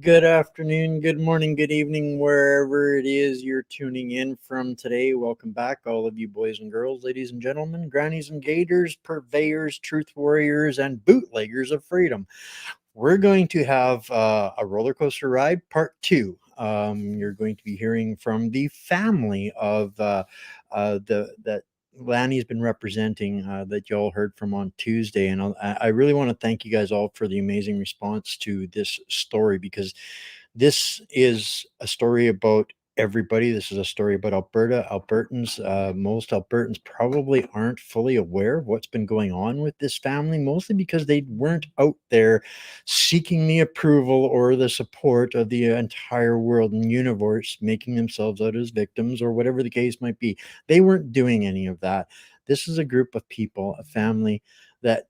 Good afternoon, good morning, good evening, wherever it is you're tuning in from today. Welcome back, all of you boys and girls, ladies and gentlemen, grannies and gators, purveyors, truth warriors, and bootleggers of freedom. We're going to have a roller coaster ride part two. You're going to be hearing from the family of the that Lanny's been representing that y'all heard from on Tuesday, and I really want to thank you guys all for the amazing response to this story because this is a story about everybody. This is a story about Alberta, Albertans. Most Albertans probably aren't fully aware of what's been going on with this family, mostly because they weren't out there seeking the approval or the support of the entire world and universe, making themselves out as victims or whatever the case might be. They weren't doing any of that. This is a group of people, a family that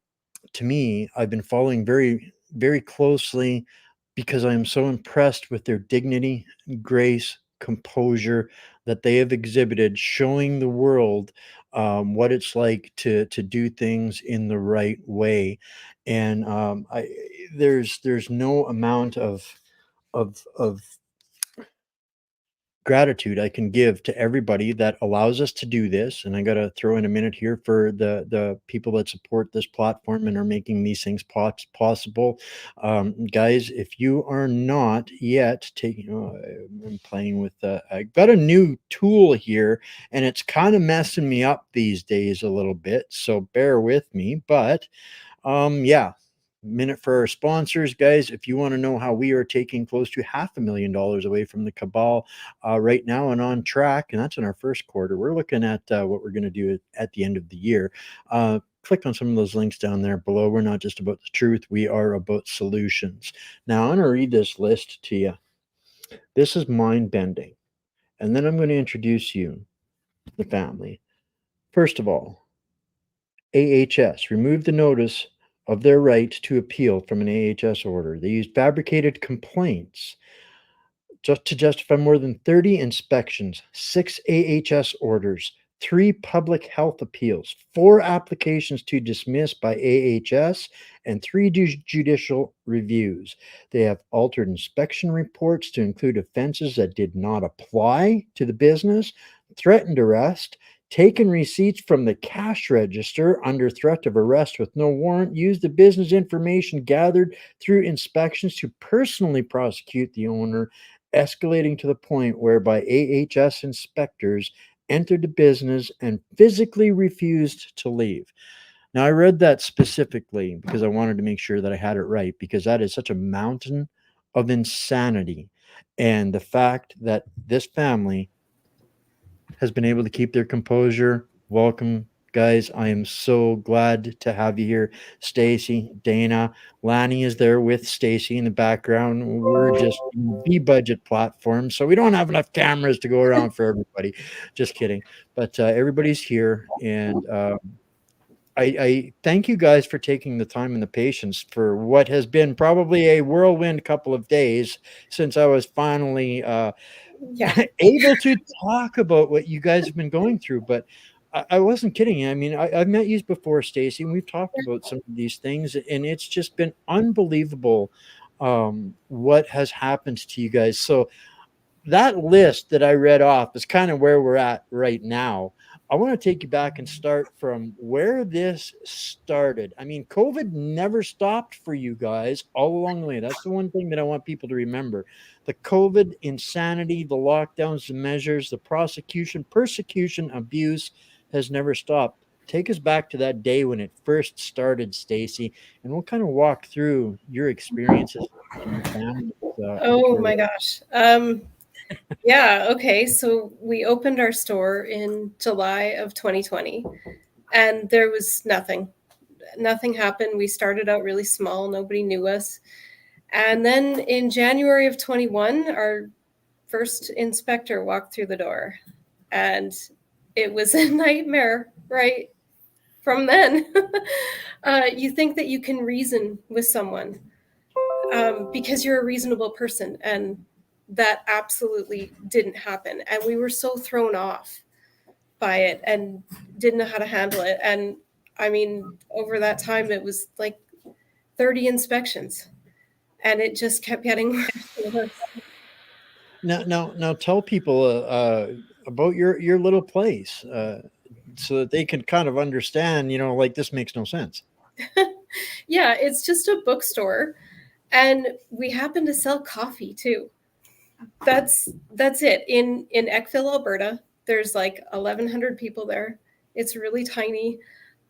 to me, I've been following very, very closely because I am so impressed with their dignity, grace, composure that they have exhibited, showing the world what it's like to do things in the right way. And there's no amount of gratitude I can give to everybody that allows us to do this. And I got to throw in a minute here for the people that support this platform and are making these things possible. Guys, if you are not yet taking, I'm playing with, I got a new tool here and it's kind of messing me up these days a little bit. So bear with me. But yeah, minute for our sponsors, guys. If you want to know how we are taking close to $500,000 away from the cabal right now and on track, and that's in our first quarter, we're looking at what we're going to do at the end of the year. Click on some of those links down there below. We're not just about the truth, we are about solutions. Now, I'm going to read this list to you. This is mind bending. And then I'm going to introduce you, the family. First of all, AHS removed the notice of their right to appeal from an AHS order. They used fabricated complaints just to justify more than 30 inspections, 6 AHS orders, 3 public health appeals, 4 applications to dismiss by AHS, and 3 judicial reviews. They have altered inspection reports to include offenses that did not apply to the business, threatened arrest, taken receipts from the cash register under threat of arrest with no warrant, used the business information gathered through inspections to personally prosecute the owner, escalating to the point whereby AHS inspectors entered the business and physically refused to leave. Now, I read that specifically because I wanted to make sure that I had it right, because that is such a mountain of insanity. And the fact that this family has been able to keep their composure. Welcome, guys. I am so glad to have you here. Stacy, Dana, Lanny is there with Stacy in the background. We're just B budget platform, so we don't have enough cameras to go around for everybody. Just kidding. But everybody's here, and I thank you guys for taking the time and the patience for what has been probably a whirlwind couple of days since I was finally able to talk about what you guys have been going through. But I wasn't kidding. I mean, I've met you before, Stacy, and we've talked about some of these things, and it's just been unbelievable what has happened to you guys. So that list that I read off is kind of where we're at right now. I want to take you back and start from where this started. I mean, COVID never stopped for you guys all along the way. That's the one thing that I want people to remember. The COVID insanity, the lockdowns, the measures, the prosecution, persecution, abuse has never stopped. Take us back to that day when it first started, Stacy, and we'll kind of walk through your experiences and your family's Oh my gosh. Yeah, okay. So we opened our store in July of 2020 and there was nothing. Nothing happened. We started out really small, nobody knew us. And then in January of 21, our first inspector walked through the door and it was a nightmare, right? From then, you think that you can reason with someone because you're a reasonable person, and that absolutely didn't happen. And we were so thrown off by it and didn't know how to handle it. And I mean, over that time, it was like 30 inspections. and it just kept getting worse and worse. Now, tell people about your little place, so that they can kind of understand. Like this makes no sense. Yeah, it's just a bookstore, and we happen to sell coffee too. That's it. In Eckville, Alberta, there's like 1,100 people there. It's really tiny.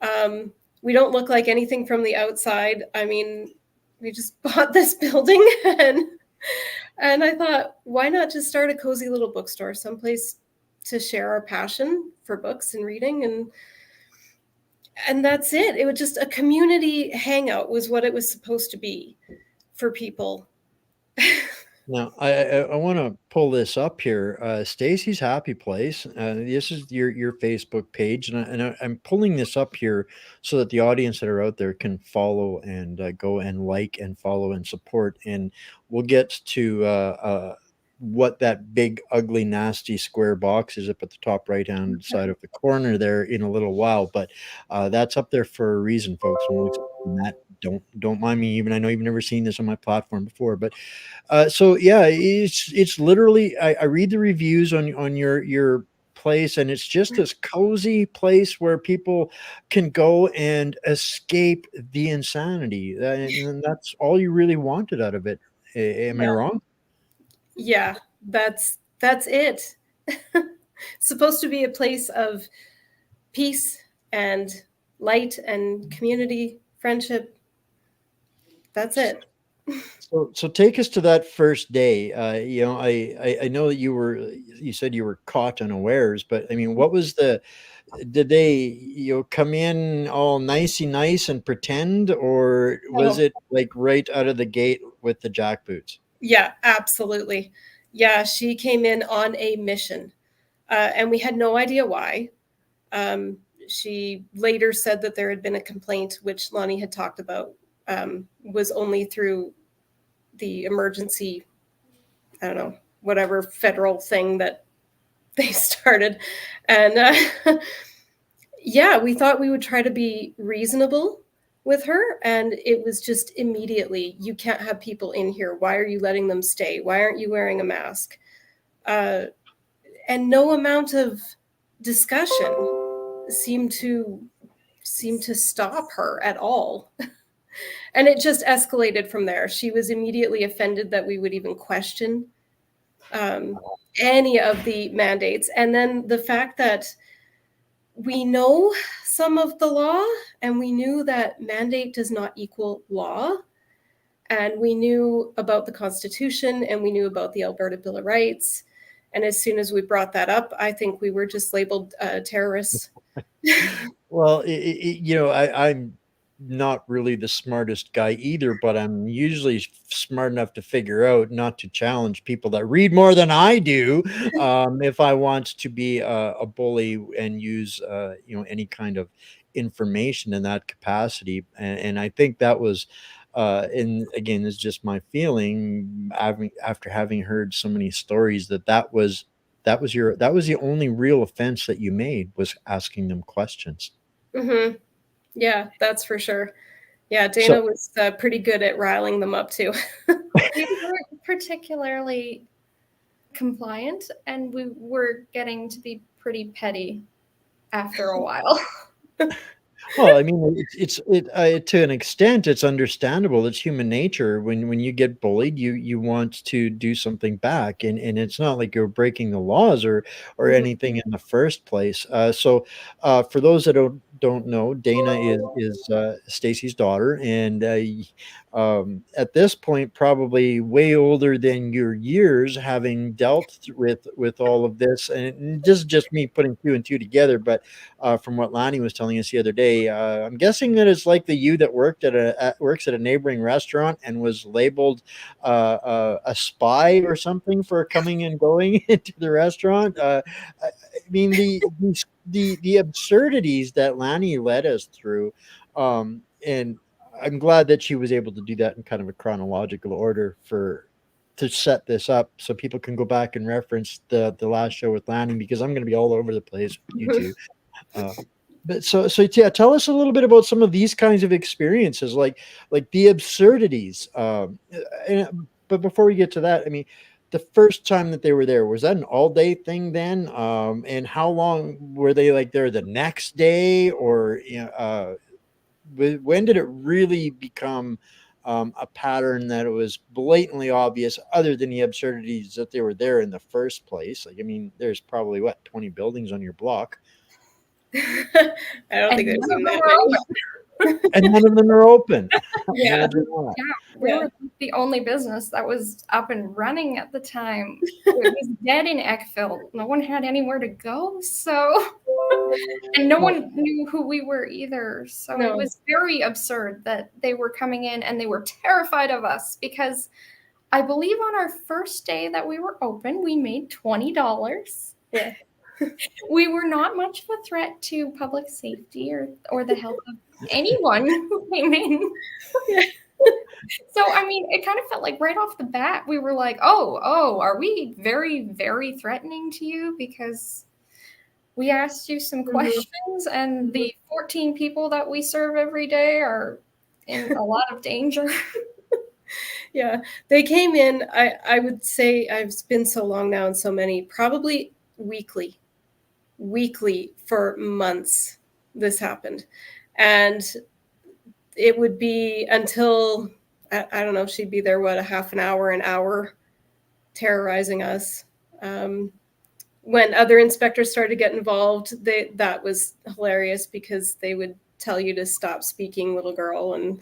Um, we don't look like anything from the outside. I mean, we just bought this building, and I thought, why not just start a cozy little bookstore, someplace to share our passion for books and reading, and that's it. It was just a community hangout was what it was supposed to be for people. Now, I want to pull this up here. Stacy's Happy Place. This is your Facebook page, I'm pulling this up here so that the audience that are out there can follow and go and like and follow and support. And we'll get to what that big, ugly, nasty square box is up at the top right hand side of the corner there in a little while. But that's up there for a reason, folks. And we'll explain that. Don't mind me. Even I know you've never seen this on my platform before, but so yeah, it's literally I read the reviews on your place, and it's just this cozy place where people can go and escape the insanity, and that's all you really wanted out of it. Am I Yeah, wrong? yeah, that's it. Supposed to be a place of peace and light and community, friendship. That's it. So take us to that first day. I know that you said you were caught unawares, but I mean, what was the did they come in all nicey nice and pretend, or was Oh, it like right out of the gate with the jackboots? yeah, absolutely. Yeah, she came in on a mission, and we had no idea why. Um, she later said that there had been a complaint, which Lonnie had talked about, was only through the emergency, I don't know, whatever federal thing that they started. And yeah, we thought we would try to be reasonable with her. And it was just immediately, you can't have people in here. Why are you letting them stay? Why aren't you wearing a mask? Uh, and no amount of discussion seemed to stop her at all. And it just escalated from there. She was immediately offended that we would even question um, any of the mandates. And then the fact that we know some of the law, and we knew that mandate does not equal law. And we knew about the Constitution, and we knew about the Alberta Bill of Rights. And as soon as we brought that up, I think we were just labeled terrorists. Well, I'm not really the smartest guy either, but I'm usually smart enough to figure out not to challenge people that read more than I do, if I want to be a bully and use any kind of information in that capacity. And I think that was. And again, it's just my feeling after having heard so many stories that was the only real offense that you made, was asking them questions. Mm-hmm. Yeah, that's for sure. Yeah, Dana So was pretty good at riling them up too. We weren't particularly compliant, and we were getting to be pretty petty after a while. well, I mean, to an extent, it's understandable. It's human nature. When you get bullied, you want to do something back, and it's not like you're breaking the laws or Mhm. anything in the first place. For those that don't know, Dana is Stacy's daughter, and at this point, probably way older than your years, having dealt with all of this. And this is just me putting two and two together, but from what Lonnie was telling us the other day. I'm guessing that it's like the you that works at a neighboring restaurant and was labeled a spy or something for coming and going into the restaurant. I mean the absurdities that Lonnie led us through, and I'm glad that she was able to do that in kind of a chronological order to set this up so people can go back and reference the last show with Lanning, because I'm going to be all over the place with you two. But so yeah, tell us a little bit about some of these kinds of experiences, like the absurdities. But before we get to that, I mean, the first time that they were there, was that an all day thing then? And how long were they like there the next day, or when did it really become a pattern that it was blatantly obvious, other than the absurdities that they were there in the first place? Like, I mean, there's probably what, 20 buildings on your block, I don't think And there's none of even them that were many. open. and none of them are open. Yeah. Imagine that. Yeah, we Yeah. were the only business that was up and running at the time. It was dead in Eckville. No one had anywhere to go, so and no Well, one knew who we were either. So it No. was very absurd that they were coming in and they were terrified of us because I believe on our first day that we were open, we made $20. Yeah. We were not much of a threat to public safety or the health of anyone who came in. Yeah. So I mean, it kind of felt like right off the bat we were like, "Oh, are we very, very threatening to you because we asked you some Mhm. questions and the 14 people that we serve every day are in a lot of danger?" Yeah. They came in, I would say I've been so long now and so many, probably weekly. Weekly for months this happened. And it would be until I don't know, she'd be there what, a half an hour terrorizing us. When other inspectors started to get involved, that was hilarious because they would tell you to stop speaking, little girl, and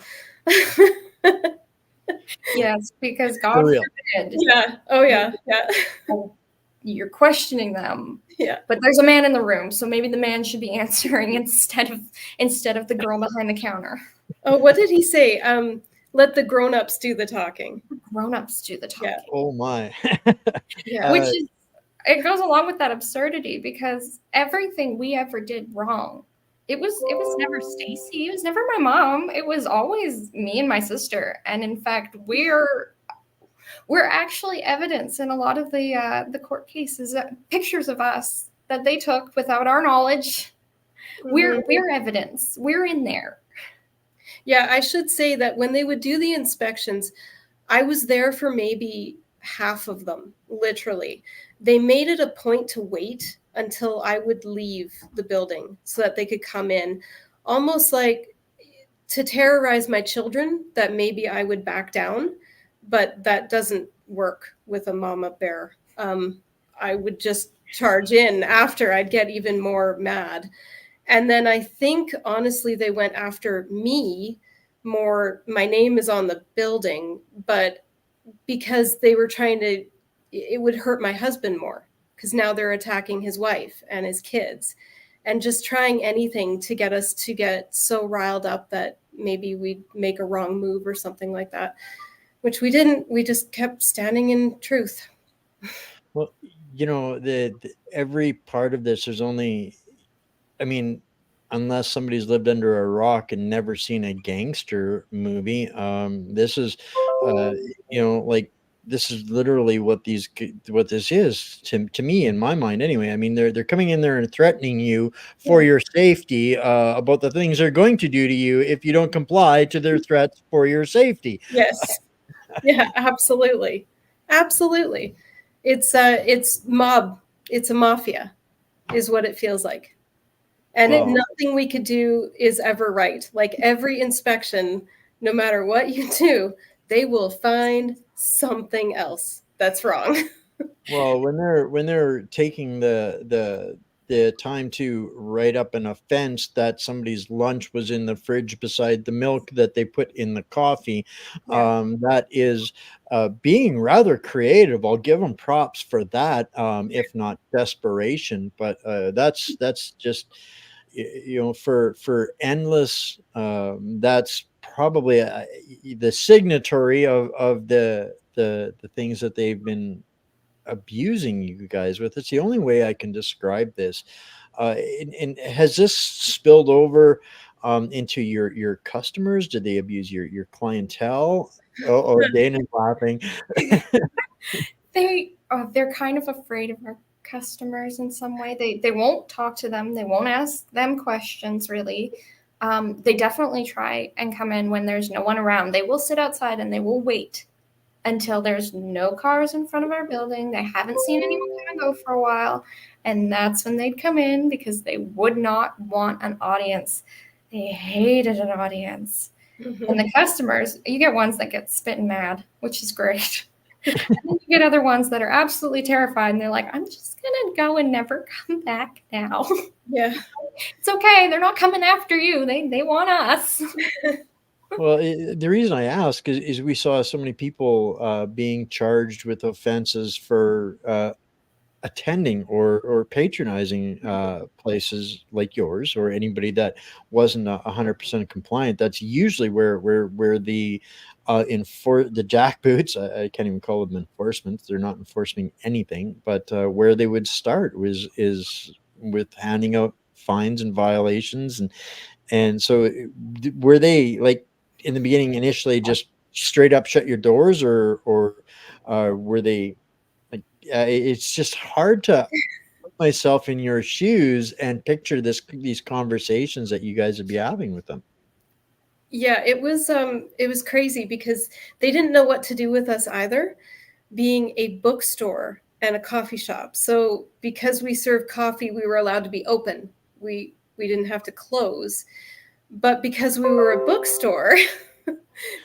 Yes, because for God real. forbid yeah, oh yeah, yeah, you're questioning them. yeah. But there's a man in the room, so maybe the man should be answering instead of the girl behind the counter. Oh, what did he say? Let the grown-ups do the talking. Grown-ups do the Yeah, talking. Oh my. yeah, Which uh, is it goes along with that absurdity because everything we ever did wrong. It was never Stacy, it was never my mom. It was always me and my sister. And in fact, we're actually evidence in a lot of the court cases, pictures of us that they took without our knowledge. We're evidence. We're in there. yeah. I should say that when they would do the inspections, I was there for maybe half of them, literally. They made it a point to wait until I would leave the building so that they could come in, almost like to terrorize my children that maybe I would back down, but that doesn't work with a mama bear. I would just charge in after. I'd get even more mad. And then I think, honestly, they went after me more. My name is on the building, but because they were trying to, it would hurt my husband more because now they're attacking his wife and his kids and just trying anything to get us to get so riled up that maybe we'd make a wrong move or something like that, which we didn't. We just kept standing in truth. well, the every part of this, there's only, I mean, unless somebody's lived under a rock and never seen a gangster movie, this is, uh, like, this is literally what this is to me, in my mind anyway. I mean, they're coming in there and threatening you for Yeah. your safety, about the things they're going to do to you if you don't comply to their threats for your safety. Yes. Yeah, absolutely. Absolutely. It's mob. It's a mafia is what it feels like. And Well, nothing we could do is ever right. Like every inspection, no matter what you do, they will find something else that's wrong. Well, when they're taking the time to write up an offense that somebody's lunch was in the fridge beside the milk that they put in the coffee, Yeah. that is being rather creative. I'll give them props for that, if not desperation. But that's just for endless. That's probably the signatory of the things that they've been abusing you guys with. It's the only way I can describe this. And has this spilled over into your customers? Did they abuse your clientele? Oh, Dana's laughing. They're kind of afraid of our customers in some way. They won't talk to them. They won't ask them questions, really. They definitely try and come in when there's no one around. They will sit outside and they will wait until there's no cars in front of our building. They haven't seen anyone come and go for a while. And that's when they'd come in because they would not want an audience. They hated an audience. And the customers, you get ones that get spitting mad, which is great. And then you get other ones that are absolutely terrified and they're like, I'm just going to go and never come back now. Yeah. It's okay. They're not coming after you. They want us. Well, the reason I ask is we saw so many people being charged with offenses for attending or patronizing places like yours or anybody that wasn't 100% compliant. That's usually where the the jackboots, I can't even call them enforcement. They're not enforcing anything, but where they would start is with handing out fines and violations. And so were they like in the beginning initially just straight up shut your doors, or were they like it's just hard to put myself in your shoes and picture these conversations that you guys would be having with them. Yeah, it was crazy because they didn't know what to do with us either, being a bookstore and a coffee shop. So because we served coffee, we were allowed to be open. We didn't have to close. But because we were a bookstore,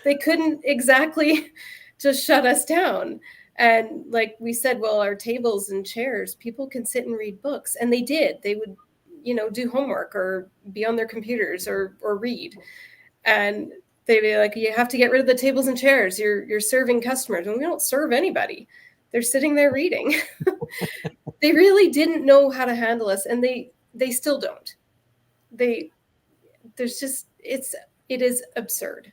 they couldn't exactly just shut us down. And like we said, well, our tables and chairs, people can sit and read books. And they did. They would, do homework or be on their computers or read. And they'd be like, you have to get rid of the tables and chairs. You're serving customers. And we don't serve anybody. They're sitting there reading. They really didn't know how to handle us. And they still don't. There's just, it is absurd.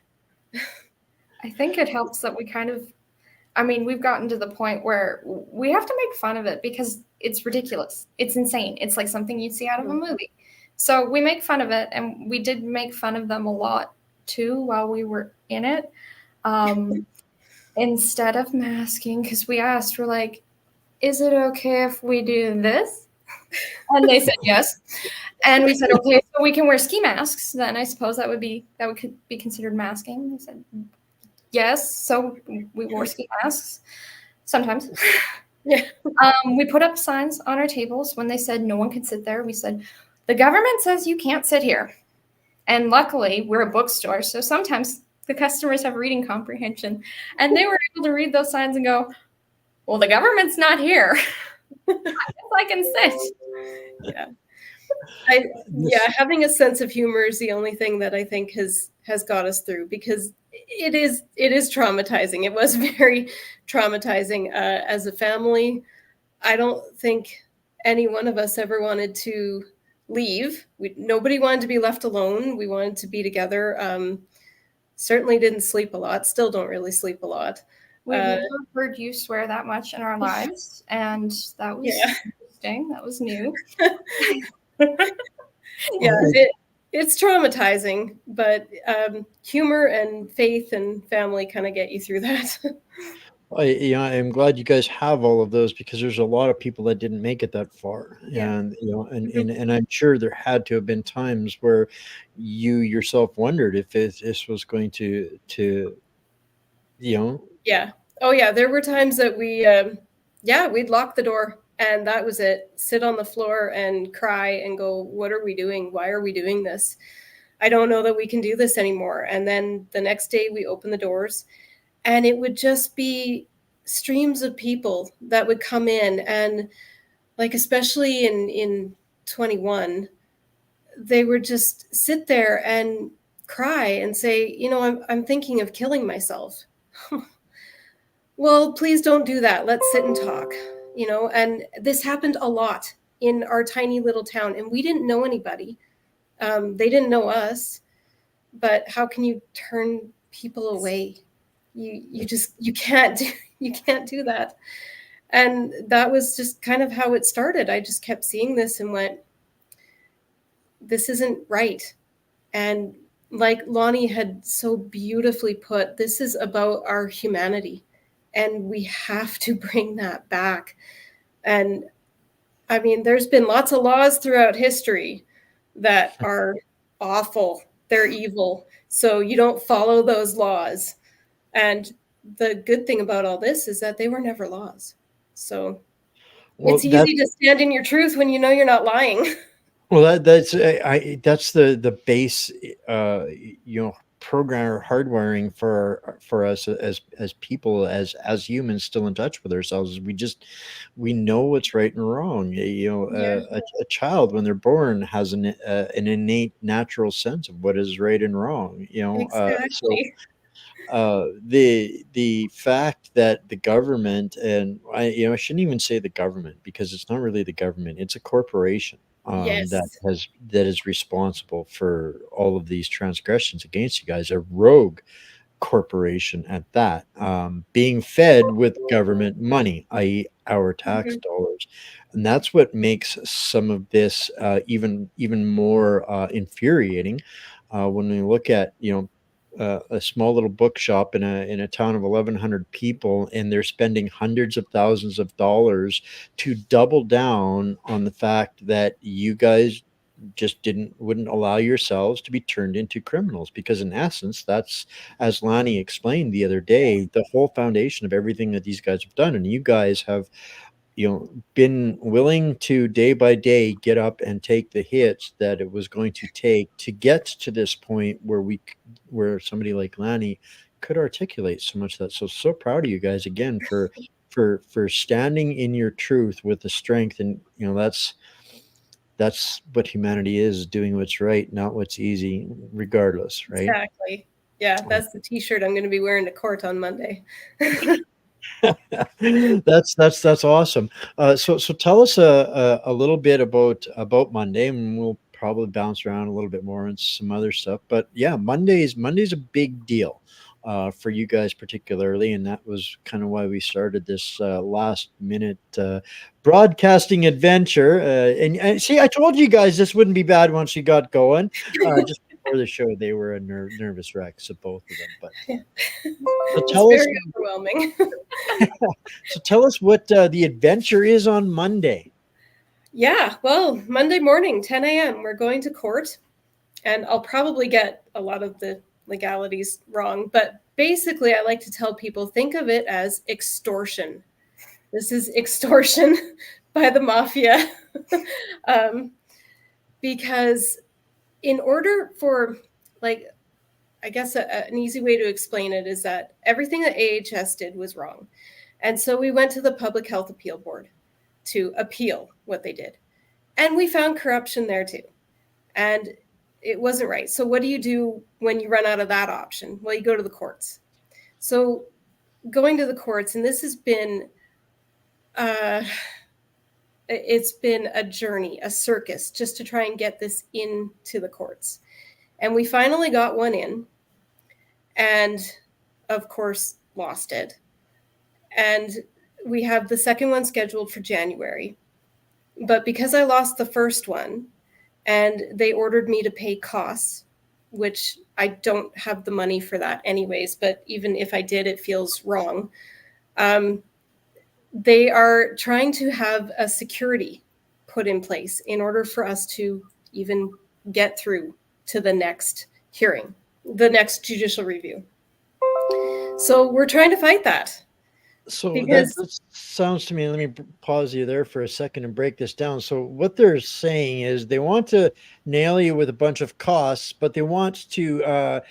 I think it helps that we've gotten to the point where we have to make fun of it because it's ridiculous. It's insane. It's like something you'd see out of a movie. So we make fun of it, and we did make fun of them a lot too while we were in it. Instead of masking, because we asked, we're like, is it okay if we do this? And they said yes. And we said, okay, so we can wear ski masks. Then I suppose that would be considered masking. They said yes. So we wore ski masks sometimes. Yeah. We put up signs on our tables when they said no one could sit there. We said, the government says you can't sit here. And luckily, we're a bookstore, so sometimes the customers have reading comprehension. And they were able to read those signs and go, well, the government's not here. I guess I can sit. Yeah. Having a sense of humor is the only thing that I think has got us through, because it is traumatizing. It was very traumatizing as a family. I don't think any one of us ever wanted to leave. Nobody wanted to be left alone. We wanted to be together. Certainly didn't sleep a lot. Still don't really sleep a lot. We've never heard you swear that much in our lives, and that was interesting. That was new. Yeah, it's traumatizing, but humor and faith and family kind of get you through that. I'm glad you guys have all of those, because there's a lot of people that didn't make it that far. And and I'm sure there had to have been times where you yourself wondered if this was going to Yeah. Oh yeah, there were times that we'd lock the door and that was it. Sit on the floor and cry and go, what are we doing? Why are we doing this? I don't know that we can do this anymore. And then the next day we open the doors, and it would just be streams of people that would come in, and like especially in 21, they would just sit there and cry and say, I'm thinking of killing myself. Well, please don't do that. Let's sit and talk, and this happened a lot in our tiny little town, and we didn't know anybody. They didn't know us, but how can you turn people away? You can't do that. And that was just kind of how it started. I just kept seeing this and went, this isn't right. And like Lonnie had so beautifully put, this is about our humanity, and we have to bring that back. And I mean, there's been lots of laws throughout history that are awful. They're evil. So you don't follow those laws. And the good thing about all this is that they were never laws. So Well, it's that easy to stand in your truth when you know you're not lying. well, that's that's the base, you know, program or hardwiring for us as people, as humans, still in touch with ourselves. Is we know what's right and wrong. You know, Yeah, a child when they're born has an innate natural sense of what is right and wrong. You know, so exactly. the fact that the government, and I shouldn't even say the government, because it's not really the government, it's a corporation, Yes, that is responsible for all of these transgressions against you guys, a rogue corporation at that, being fed with government money, i.e., our tax mhm, dollars, and that's what makes some of this even more infuriating, when we look at, a small little bookshop in a town of 1,100 people, and they're spending hundreds of thousands of dollars to double down on the fact that you guys just didn't wouldn't allow yourselves to be turned into criminals, because in essence that's, as Lonnie explained the other day, the whole foundation of everything that these guys have done. And you guys have, been willing to day by day get up and take the hits that it was going to take to get to this point where where somebody like Lanny could articulate so much of that. So proud of you guys again for standing in your truth with the strength. And that's what humanity is, doing what's right, not what's easy, regardless, right? exactly. Yeah, that's the T-shirt I'm going to be wearing to court on Monday. That's awesome. So tell us a little bit about Monday, and we'll probably bounce around a little bit more and some other stuff. But yeah, Monday's a big deal for you guys particularly, and that was kind of why we started this last minute broadcasting adventure. And see, I told you guys this wouldn't be bad once you got going. Just before the show, they were a nervous wreck, so both of them. But so It's tell us. very overwhelming. So tell us what the adventure is on Monday. Yeah, well, Monday morning, 10 a.m., we're going to court, and I'll probably get a lot of the legalities wrong, but basically, I like to tell people think of it as extortion. This is extortion by the mafia. um, because in order for, like, I guess an easy way to explain it is that everything that AHS did was wrong. And so we went to the Public Health Appeal Board to appeal what they did. And we found corruption there too. And it wasn't right. So what do you do when you run out of that option? Well, you go to the courts. So going to the courts, and this has been it's been a journey, a circus, just to try and get this into the courts. And we finally got one in, and of course lost it. And we have the second one scheduled for January. But because I lost the first one, and they ordered me to pay costs, which I don't have the money for that anyways, but even if I did, it feels wrong. They are trying to have a security put in place in order for us to even get through to the next hearing, the next judicial review. So we're trying to fight that So because, that sounds to me, let me pause you there for a second and break this down. So what they're saying is they want to nail you with a bunch of costs, but they want to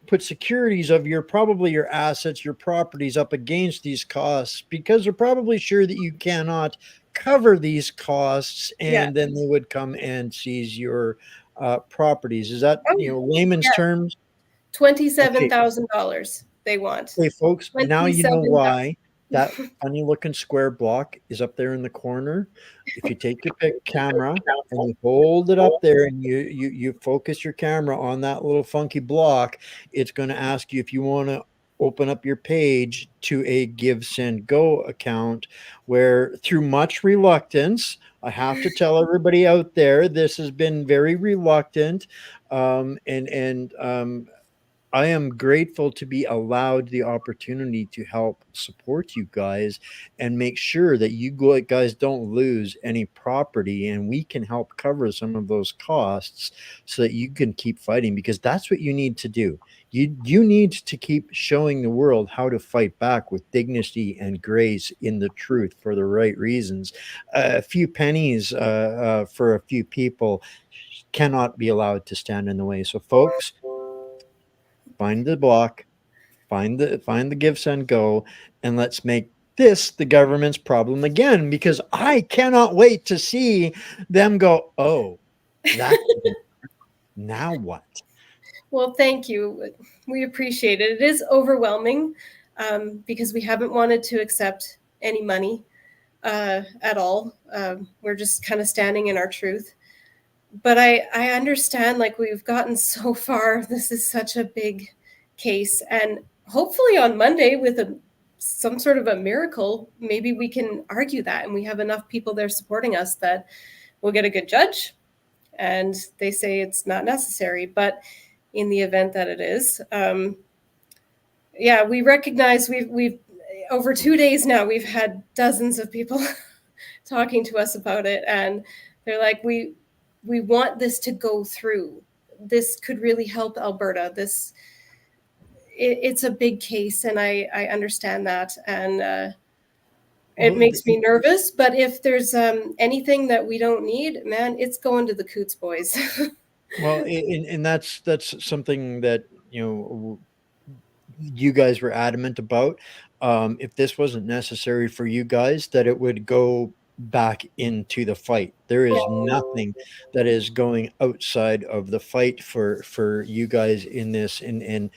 put securities of probably your assets, your properties up against these costs, because they're probably sure that you cannot cover these costs, yeah. and then they would come and seize your properties. Is that, Oh, layman's yeah. terms? Okay. $27,000 they want. Hey, folks, now you know 27,000. why that funny looking square block is up there in the corner. If you take your camera and you hold it up there, and you focus your camera on that little funky block, it's going to ask you if you want to open up your page to a Give Send Go account, where through much reluctance, I have to tell everybody out there, this has been very reluctant, and I am grateful to be allowed the opportunity to help support you guys and make sure that guys don't lose any property, and we can help cover some of those costs so that you can keep fighting, because that's what you need to do. You need to keep showing the world how to fight back with dignity and grace in the truth for the right reasons. A few pennies for a few people cannot be allowed to stand in the way. So, folks, find the block, find the give, send, go, and let's make this the government's problem again, because I cannot wait to see them go, oh, that now what? Well, thank you. We appreciate it. It is overwhelming because we haven't wanted to accept any money at all. We're just kind of standing in our truth. But I understand, like, we've gotten so far. This is such a big case. And hopefully on Monday, with some sort of a miracle, maybe we can argue that and we have enough people there supporting us that we'll get a good judge and they say it's not necessary. But in the event that it is, yeah, we recognize we've over 2 days now, we've had dozens of people talking to us about it, and they're like, we want this to go through. This could really help Alberta. It's a big case, and I understand that, and it makes me nervous. But if there's anything that we don't need, man, it's going to the Coots boys. Well, and that's something that, you guys were adamant about. If this wasn't necessary for you guys, that it would go back into the fight. There is nothing that is going outside of the fight for you guys in this, and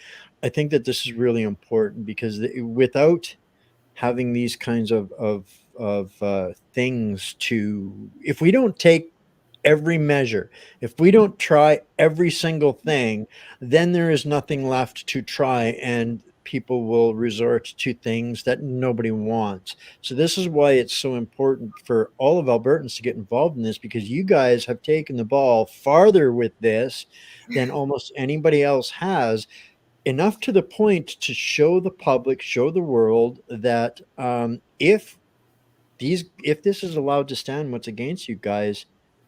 I think that this is really important, because without having these kinds of things, to if we don't take every measure, if we don't try every single thing, then there is nothing left to try, and people will resort to things that nobody wants. So this is why it's so important for all of Albertans to get involved in this, because you guys have taken the ball farther with this than almost anybody else has, enough to the point to show the public, show the world that if this is allowed to stand, what's against you guys,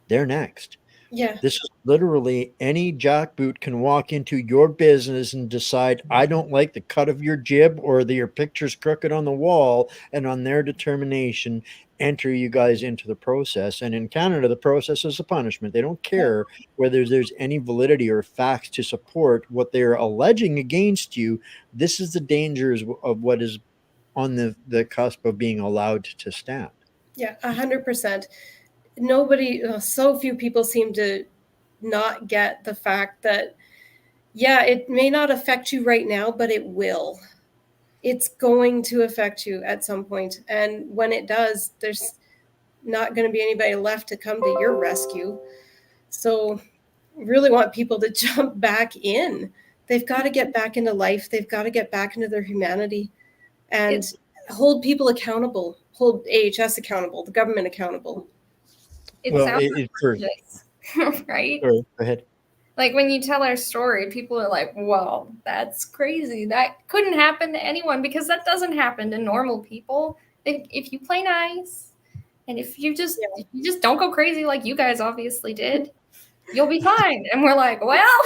they're next. Yeah. This is literally any jackboot can walk into your business and decide, I don't like the cut of your jib, or your picture's crooked on the wall, and on their determination, enter you guys into the process. And in Canada, the process is a punishment. They don't care whether there's any validity or facts to support what they're alleging against you. This is the dangers of what is on the cusp of being allowed to stand. Yeah, 100%. Nobody, so few people seem to not get the fact that, yeah, it may not affect you right now, but it will. It's going to affect you at some point. And when it does, there's not going to be anybody left to come to your rescue. So really want people to jump back in. They've got to get back into life. They've got to get back into their humanity and hold people accountable, hold AHS accountable, the government accountable. It Well, sounds right? Go ahead. Like, when you tell our story, people are like, "Whoa, that's crazy. That couldn't happen to anyone," because that doesn't happen to normal people. If you play nice, and if you just don't go crazy like you guys obviously did, you'll be fine. And we're like, well,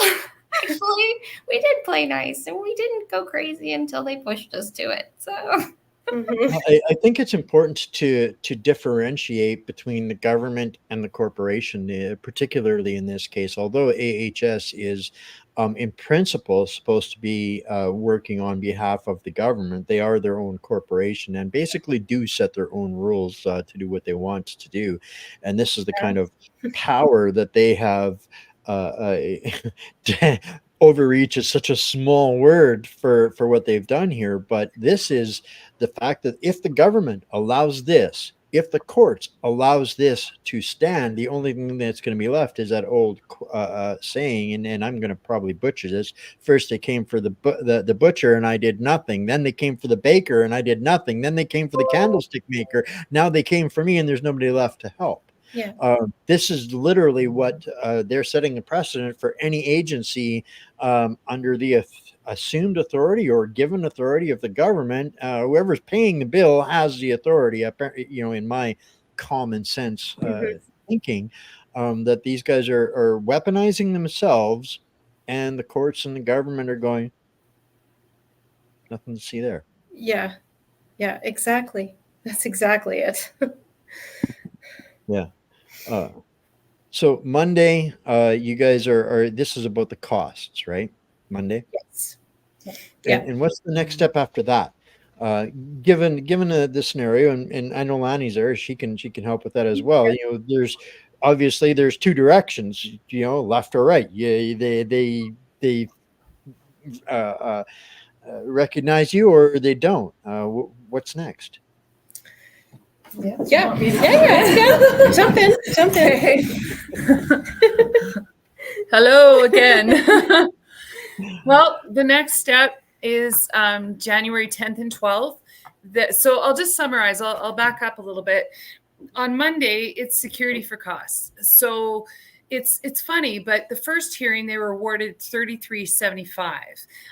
actually, we did play nice, and we didn't go crazy until they pushed us to it. So. I think it's important to differentiate between the government and the corporation, particularly in this case. Although AHS is, in principle, supposed to be working on behalf of the government, they are their own corporation and basically do set their own rules to do what they want to do. And this is the kind of power that they have. Overreach is such a small word for what they've done here, but this is the fact that if the government allows this, if the courts allows this to stand, the only thing that's going to be left is that old saying, and I'm going to probably butcher this. First, they came for the butcher, and I did nothing. Then they came for the baker, and I did nothing. Then they came for the candlestick maker. Now they came for me, and there's nobody left to help. Yeah. This is literally what they're setting a precedent for any agency under the assumed authority or given authority of the government. Whoever's paying the bill has the authority, in my common sense thinking, that these guys are weaponizing themselves, and the courts and the government are going, nothing to see there. Yeah. Yeah, exactly. That's exactly it. Yeah. So Monday, you guys are this is about the costs, right? Monday. Yes. Yeah. And what's the next step after that? Uh, given the scenario, and I know Lanny's there, she can help with that as well. There's two directions, left or right. Yeah, they uh, uh, recognize you or they don't. What's next? Yeah. Yeah. Jump in. Hello again. Well, the next step is January 10th and 12th. So I'll just summarize. I'll back up a little bit. On Monday, it's security for costs. So it's funny, but the first hearing they were awarded $33.75.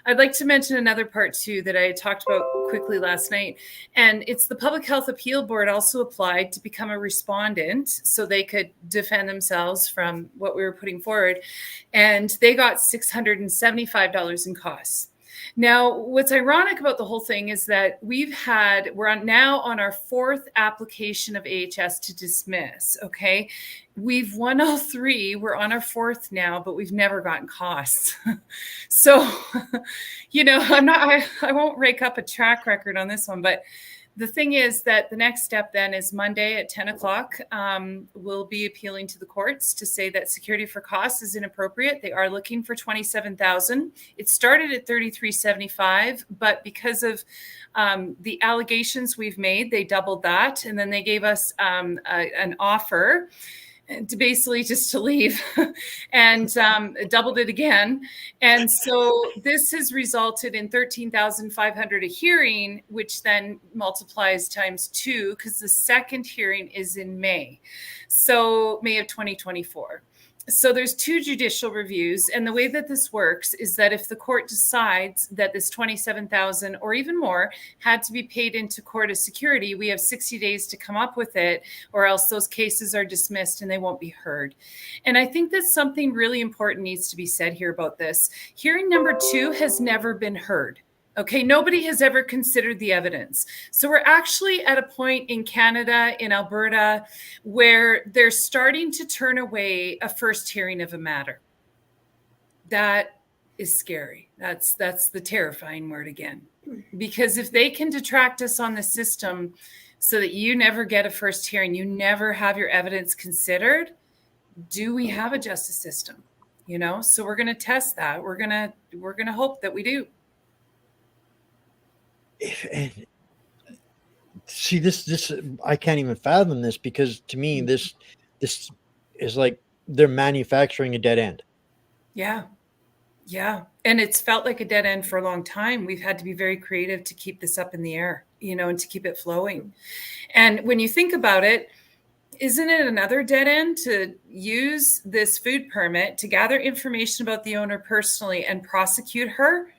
I'd like to mention another part too that I talked about quickly last night, and it's the Public Health Appeal Board also applied to become a respondent so they could defend themselves from what we were putting forward, and they got $675 in costs. Now, what's ironic about the whole thing is that we're now on our fourth application of AHS to dismiss. Okay. We've won all three. We're on our fourth now, but we've never gotten costs. So, I won't rake up a track record on this one, but the thing is that the next step then is Monday at 10 o'clock. We'll be appealing to the courts to say that security for costs is inappropriate. They are looking for $27,000. It started at $33.75, but because of the allegations we've made, they doubled that. And then they gave us an offer to basically just to leave and doubled it again. And so this has resulted in $13,500 a hearing, which then multiplies times 2 because the second hearing is in May. So May of 2024. So there's 2 judicial reviews. And the way that this works is that if the court decides that this $27,000 or even more had to be paid into court as security, we have 60 days to come up with it, or else those cases are dismissed and they won't be heard. And I think that something really important needs to be said here about this. Hearing number 2 has never been heard. Okay, nobody has ever considered the evidence. So we're actually at a point in Canada, in Alberta, where they're starting to turn away a first hearing of a matter. That is scary. That's the terrifying word again. Because if they can detract us on the system so that you never get a first hearing, you never have your evidence considered, do we have a justice system? So we're going to test that. We're going to hope that we do. And see, this I can't even fathom this, because to me this is like they're manufacturing a dead end. Yeah And it's felt like a dead end for a long time. We've had to be very creative to keep this up in the air, and to keep it flowing. And when you think about it, isn't it another dead end to use this food permit to gather information about the owner personally and prosecute her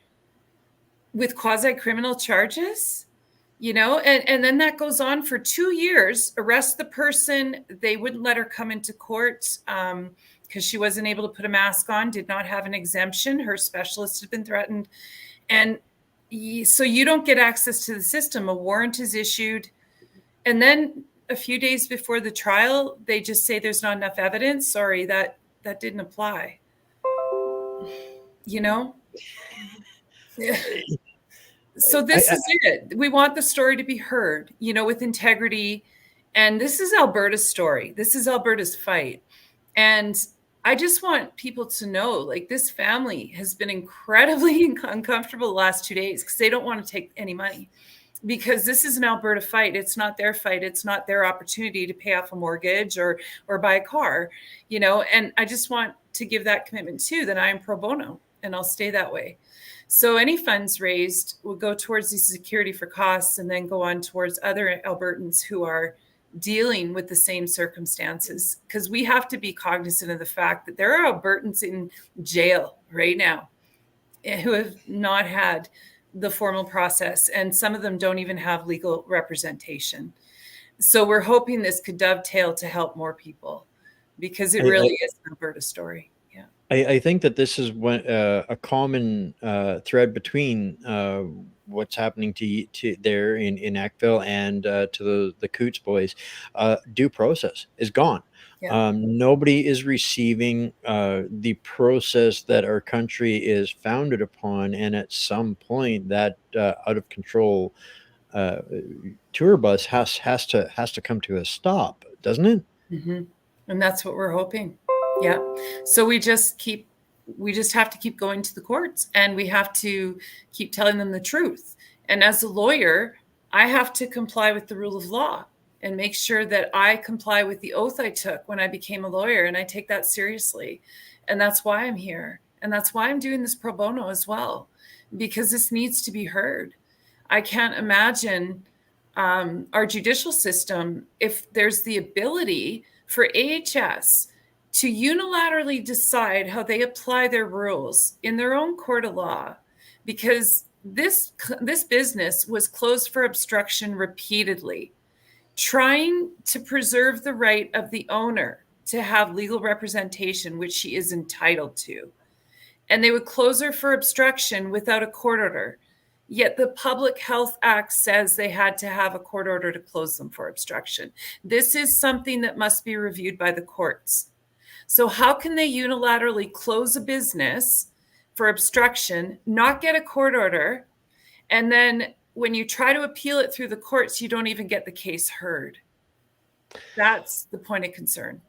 with quasi-criminal charges? And then that goes on for 2 years, arrest the person. They wouldn't let her come into court because she wasn't able to put a mask on, did not have an exemption. Her specialist had been threatened. And so you don't get access to the system. A warrant is issued. And then a few days before the trial, they just say there's not enough evidence. Sorry, that didn't apply. So this is it. We want the story to be heard, with integrity. And this is Alberta's story. This is Alberta's fight. And I just want people to know, this family has been incredibly uncomfortable the last 2 days because they don't want to take any money, because this is an Alberta fight. It's not their fight. It's not their opportunity to pay off a mortgage or buy a car, and I just want to give that commitment too, that I am pro bono and I'll stay that way. So any funds raised will go towards the security for costs and then go on towards other Albertans who are dealing with the same circumstances, because we have to be cognizant of the fact that there are Albertans in jail right now who have not had the formal process, and some of them don't even have legal representation. So we're hoping this could dovetail to help more people, because it really is an Alberta story. Yeah. I think that this is a common thread between what's happening to there in Eckville and to the Coots boys. Due process is gone. Yeah. Nobody is receiving the process that our country is founded upon, and at some point, that out of control tour bus has to come to a stop, doesn't it? Mm-hmm. And that's what we're hoping. Yeah. So we just have to keep going to the courts, and we have to keep telling them the truth. And as a lawyer, I have to comply with the rule of law and make sure that I comply with the oath I took when I became a lawyer. And I take that seriously. And that's why I'm here. And that's why I'm doing this pro bono as well, because this needs to be heard. I can't imagine our judicial system if there's the ability for AHS to unilaterally decide how they apply their rules in their own court of law, because this business was closed for obstruction repeatedly, trying to preserve the right of the owner to have legal representation, which she is entitled to. And they would close her for obstruction without a court order. Yet the Public Health Act says they had to have a court order to close them for obstruction. This is something that must be reviewed by the courts. So how can they unilaterally close a business for obstruction, not get a court order, and then when you try to appeal it through the courts, you don't even get the case heard? That's the point of concern.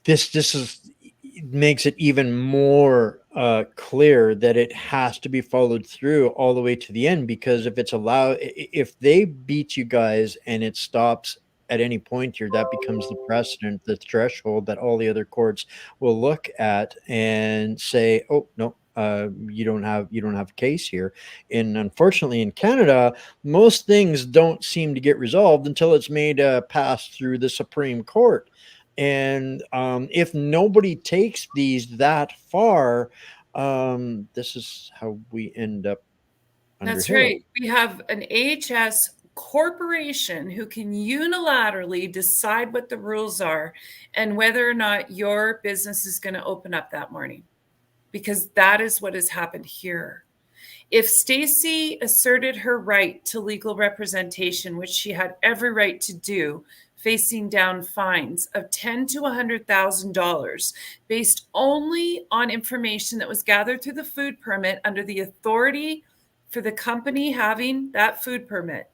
This makes it even more clear that it has to be followed through all the way to the end, because if they beat you guys and it stops at any point here, that becomes the precedent, the threshold that all the other courts will look at and say, oh no, you don't have a case here. And unfortunately in Canada, most things don't seem to get resolved until it's made pass through the Supreme Court. And if nobody takes these that far, this is how we end up under That's hill. right. We have an AHS corporation who can unilaterally decide what the rules are and whether or not your business is going to open up that morning, because that is what has happened here. If Stacey asserted her right to legal representation, which she had every right to do, facing down fines of $10,000 to $100,000 based only on information that was gathered through the food permit under the authority for the company having that food permit.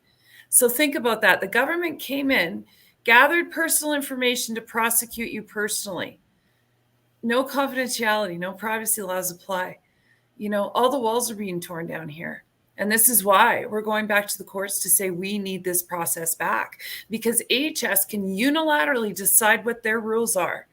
So think about that. The government came in, gathered personal information to prosecute you personally. No confidentiality, no privacy laws apply. All the walls are being torn down here. And this is why we're going back to the courts to say we need this process back, because AHS can unilaterally decide what their rules are,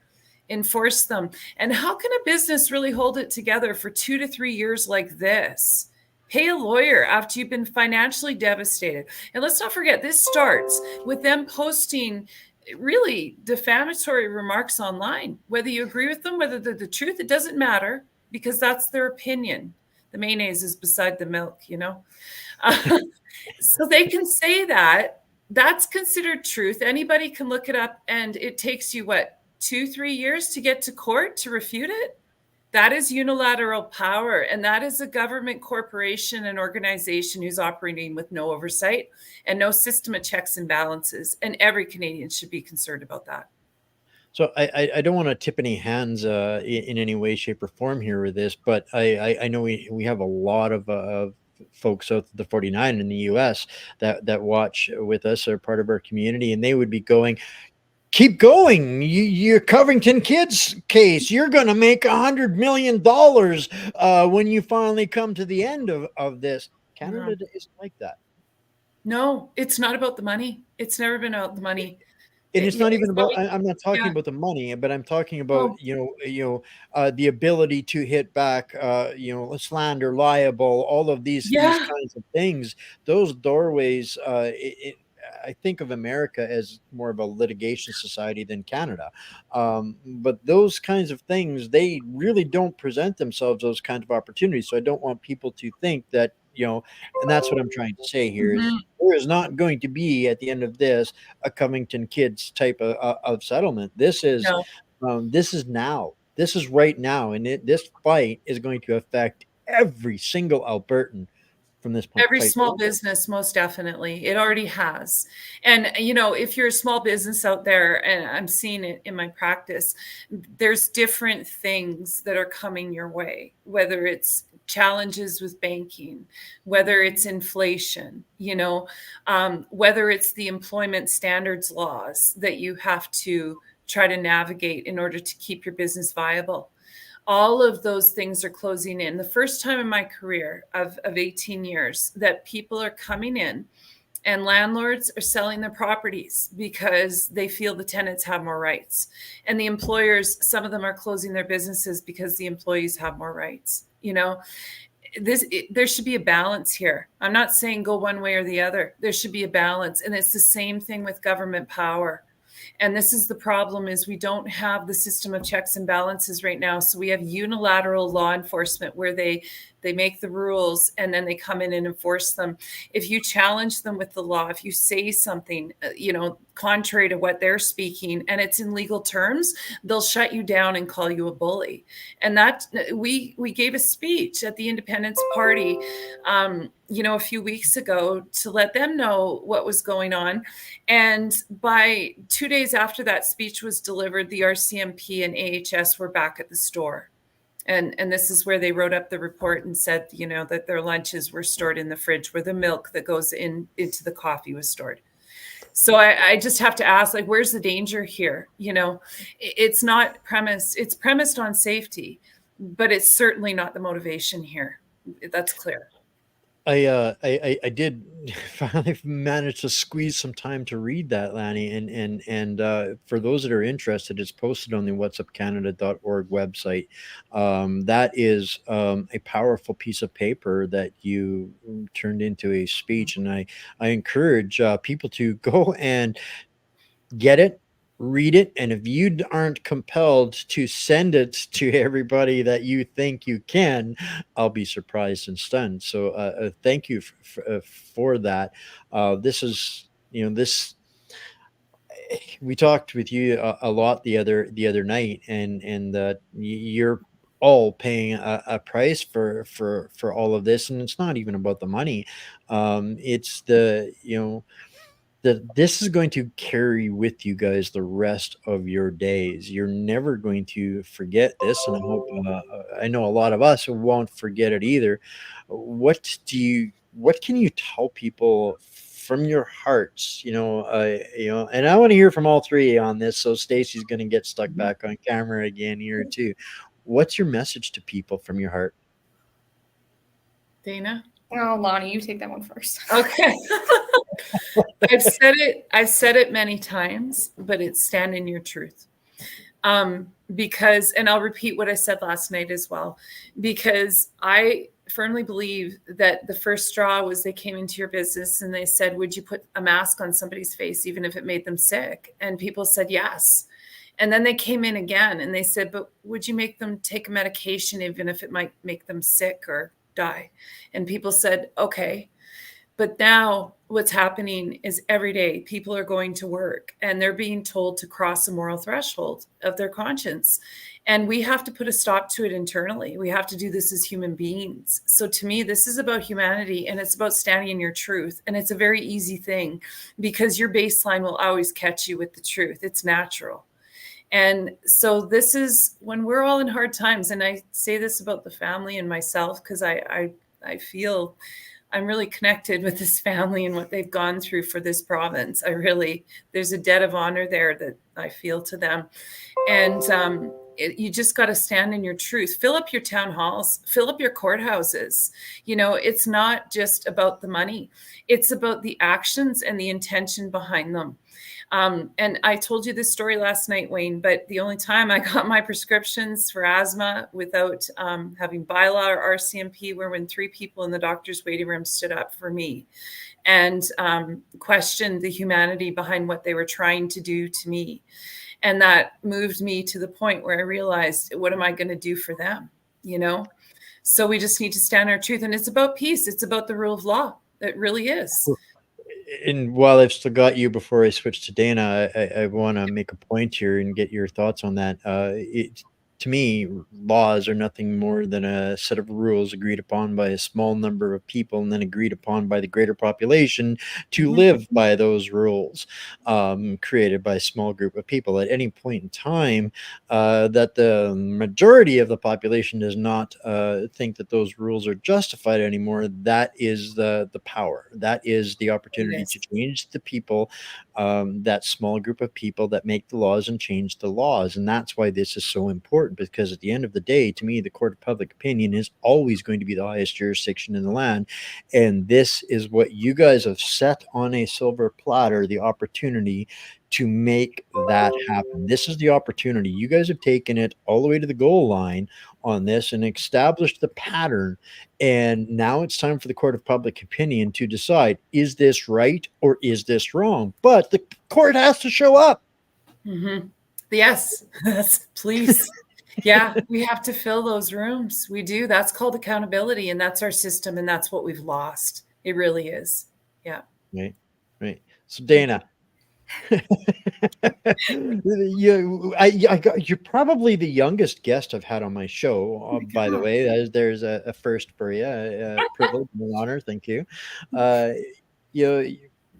enforce them. And how can a business really hold it together for 2 to 3 years like this? Pay a lawyer after you've been financially devastated. And let's not forget, this starts with them posting really defamatory remarks online. Whether you agree with them, whether they're the truth, it doesn't matter, because that's their opinion. The mayonnaise is beside the milk, So they can say that. That's considered truth. Anybody can look it up, and it takes you, 2-3 years to get to court to refute it? That is unilateral power, and that is a government corporation and organization who's operating with no oversight and no system of checks and balances, and every Canadian should be concerned about that. So I don't want to tip any hands in any way, shape, or form here with this, but I know we have a lot of folks out the 49 in the US that watch with us, are part of our community, and they would be going, keep going. Your Covington kids case, you're going to make $100 million when you finally come to the end of this. Canada isn't like that. No, it's not about the money. It's never been about the money. And it's not even about, I'm not talking about the money, but I'm talking about, the ability to hit back, slander, liable, all of these kinds of things. Those doorways, I think of America as more of a litigation society than Canada. But those kinds of things, they really don't present themselves those kinds of opportunities. So I don't want people to think that, and that's what I'm trying to say here is Mhm. there is not going to be at the end of this a Covington kids type of settlement. No, This is now. This is right now, and this fight is going to affect every single Albertan from this point every fight small forward. business, most definitely. It already has. And, if you're a small business out there, and I'm seeing it in my practice, there's different things that are coming your way, whether it's challenges with banking, whether it's inflation, whether it's the employment standards laws that you have to try to navigate in order to keep your business viable. All of those things are closing in. The first time in my career of 18 years that people are coming in and landlords are selling their properties because they feel the tenants have more rights. And the employers, some of them are closing their businesses because the employees have more rights. There should be a balance here. I'm not saying go one way or the other. There should be a balance. And it's the same thing with government power. And this is the problem, is we don't have the system of checks and balances right now. So we have unilateral law enforcement where they make the rules and then they come in and enforce them. If you challenge them with the law, if you say something, contrary to what they're speaking and it's in legal terms, they'll shut you down and call you a bully. And that we gave a speech at the Independence Party, a few weeks ago to let them know what was going on. And by 2 days after that speech was delivered, the RCMP and AHS were back at the store. And this is where they wrote up the report and said, that their lunches were stored in the fridge where the milk that goes into the coffee was stored. So I just have to ask, where's the danger here? It's not premised. It's premised on safety, but it's certainly not the motivation here. That's clear. I did finally manage to squeeze some time to read that, Lanny, and for those that are interested, it's posted on the whatsupcanada.org website. That is a powerful piece of paper that you turned into a speech, and I encourage people to go and get it, read it, and if you aren't compelled to send it to everybody that you think you can, I'll be surprised and stunned. So thank you for that. This is, this we talked with you a lot the other night, and you're all paying a price for all of this, and it's not even about the money. It's the that this is going to carry with you guys the rest of your days. You're never going to forget this, and I hope I know a lot of us won't forget it either. What can you tell people from your hearts? And I want to hear from all three on this. So Stacy's going to get stuck back on camera again here too. What's your message to people from your heart? Dana? Oh, Lonnie, you take that one first. Okay. I've said it many times, but it's stand in your truth. Because, and I'll repeat what I said last night as well, because I firmly believe that the first straw was they came into your business and they said, would you put a mask on somebody's face, even if it made them sick? And people said, yes. And then they came in again and they said, but would you make them take a medication, even if it might make them sick or die? And people said, okay. But now what's happening is every day people are going to work and they're being told to cross a moral threshold of their conscience. And we have to put a stop to it internally. We have to do this as human beings. So to me, this is about humanity and it's about standing in your truth. And it's a very easy thing because your baseline will always catch you with the truth. It's natural. And so this is when we're all in hard times. And I say this about the family and myself because I feel I'm really connected with this family and what they've gone through for this province. There's a debt of honor there that I feel to them. And you just got to stand in your truth. Fill up your town halls, fill up your courthouses. It's not just about the money. It's about the actions and the intention behind them. And I told you this story last night, Wayne, but the only time I got my prescriptions for asthma without having bylaw or RCMP were when 3 people in the doctor's waiting room stood up for me and questioned the humanity behind what they were trying to do to me. And that moved me to the point where I realized, what am I going to do for them? So we just need to stand our truth. And it's about peace. It's about the rule of law. It really is. And while I've still got you before I switch to Dana, I want to make a point here and get your thoughts on that. To me, laws are nothing more than a set of rules agreed upon by a small number of people and then agreed upon by the greater population to live by those rules, created by a small group of people. At any point in time, that the majority of the population does not think that those rules are justified anymore, that is the power. That is the opportunity to change the people, that small group of people that make the laws and change the laws. And that's why this is so important, because at the end of the day, to me, the court of public opinion is always going to be the highest jurisdiction in the land. And this is what you guys have set on a silver platter, the opportunity to make that happen. This is the opportunity. You guys have taken it all the way to the goal line on this and established the pattern. And now it's time for the court of public opinion to decide, is this right or is this wrong? But the court has to show up. Yes, please. Yeah, we have to fill those rooms. We do. That's called accountability, and that's our system, and that's what we've lost. It really is. Yeah. Right. So Dana, you're probably the youngest guest I've had on my show. By the way, there's a first for you, a privilege and an honor. Thank you.